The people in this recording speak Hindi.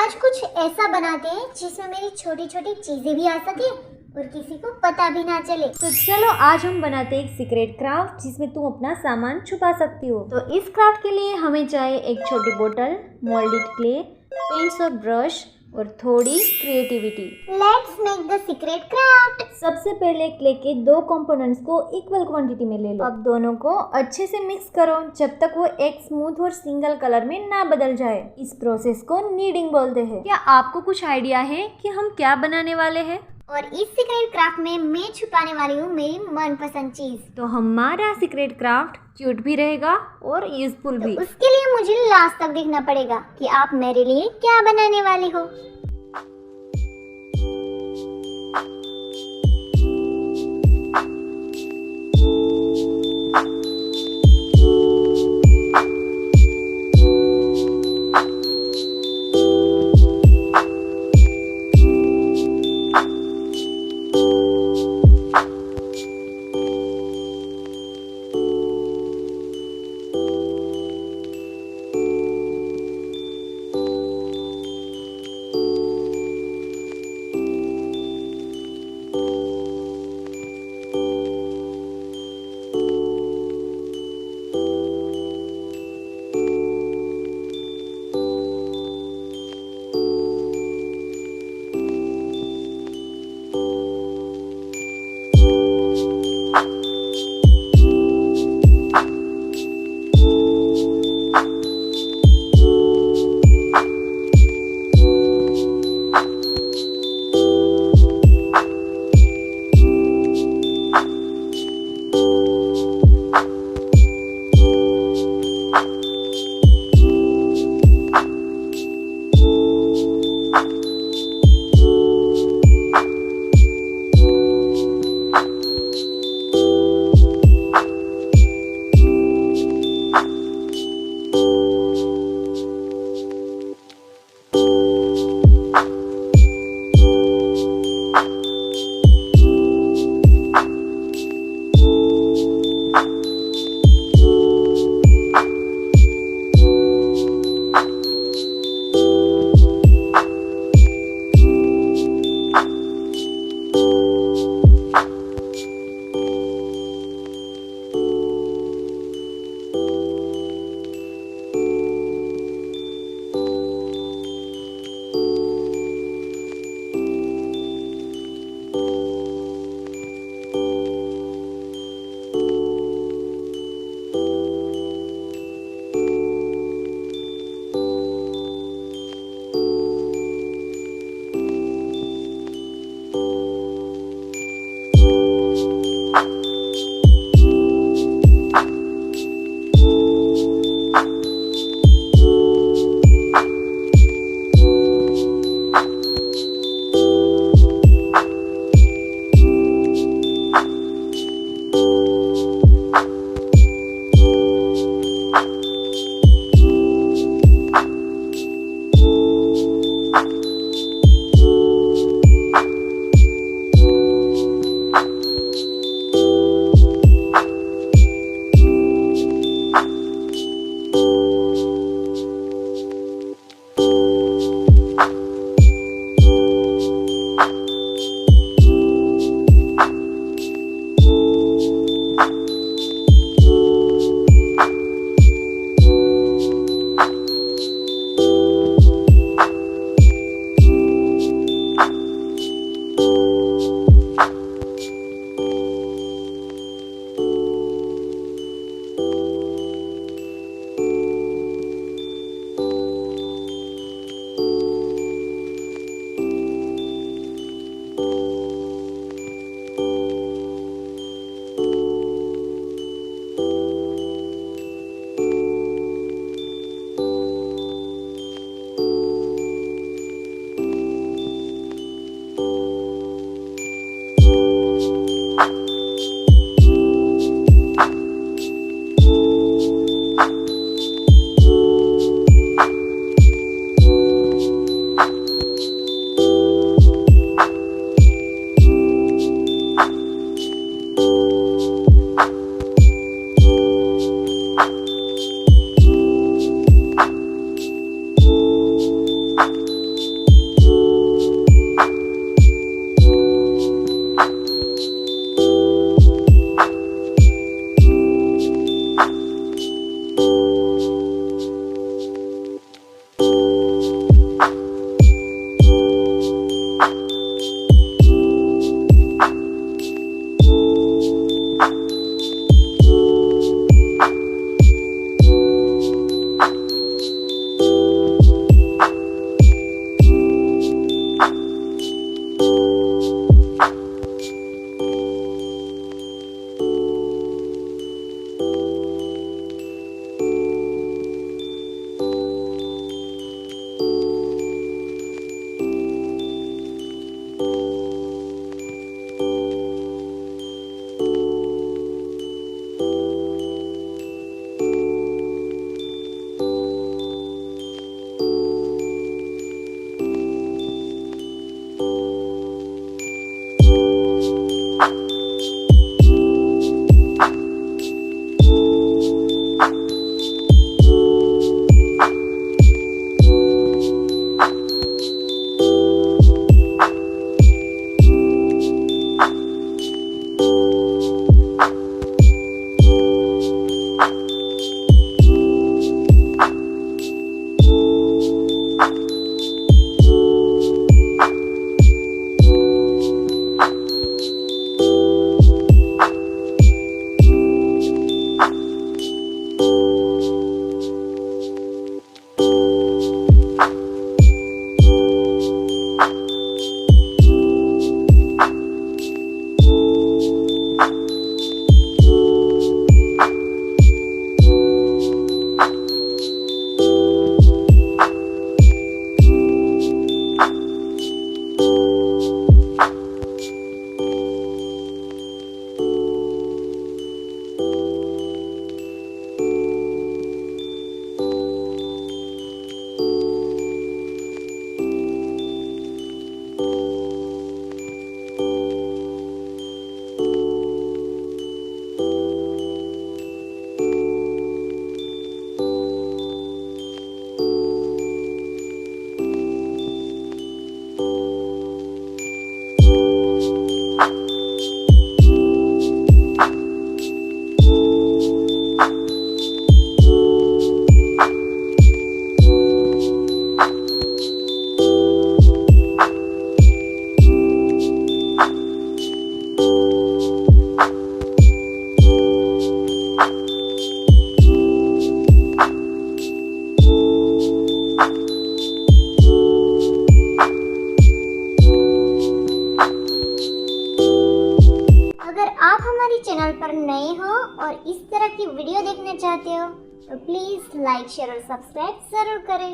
आज कुछ ऐसा बनाते हैं जिसमें मेरी छोटी छोटी चीजें भी आ सके और किसी को पता भी ना चले। तो चलो आज हम बनाते हैं एक सीक्रेट क्राफ्ट जिसमें तुम अपना सामान छुपा सकती हो। तो इस क्राफ्ट के लिए हमें चाहिए एक छोटी बोतल, मोल्डेड क्ले, पेंट्स और ब्रश और थोड़ी creativity. Let's make the secret craft. सबसे पहले क्ले के दो कंपोनेंट्स को इक्वल क्वांटिटी में ले लो। अब दोनों को अच्छे से मिक्स करो जब तक वो एक स्मूथ और सिंगल कलर में ना बदल जाए। इस प्रोसेस को नीडिंग बोलते हैं। क्या आपको कुछ आइडिया है कि हम क्या बनाने वाले हैं? और इस सीक्रेट क्राफ्ट में मैं छुपाने वाली हूँ मेरी मनपसंद चीज। तो हमारा सीक्रेट क्राफ्ट क्यूट भी रहेगा और यूजफुल भी। उसके लिए मुझे लास्ट तक देखना पड़ेगा कि आप मेरे लिए क्या बनाने वाले हो। आप हमारे चैनल पर नए हो और इस तरह की वीडियो देखना चाहते हो तो प्लीज लाइक शेयर और सब्सक्राइब जरूर करें।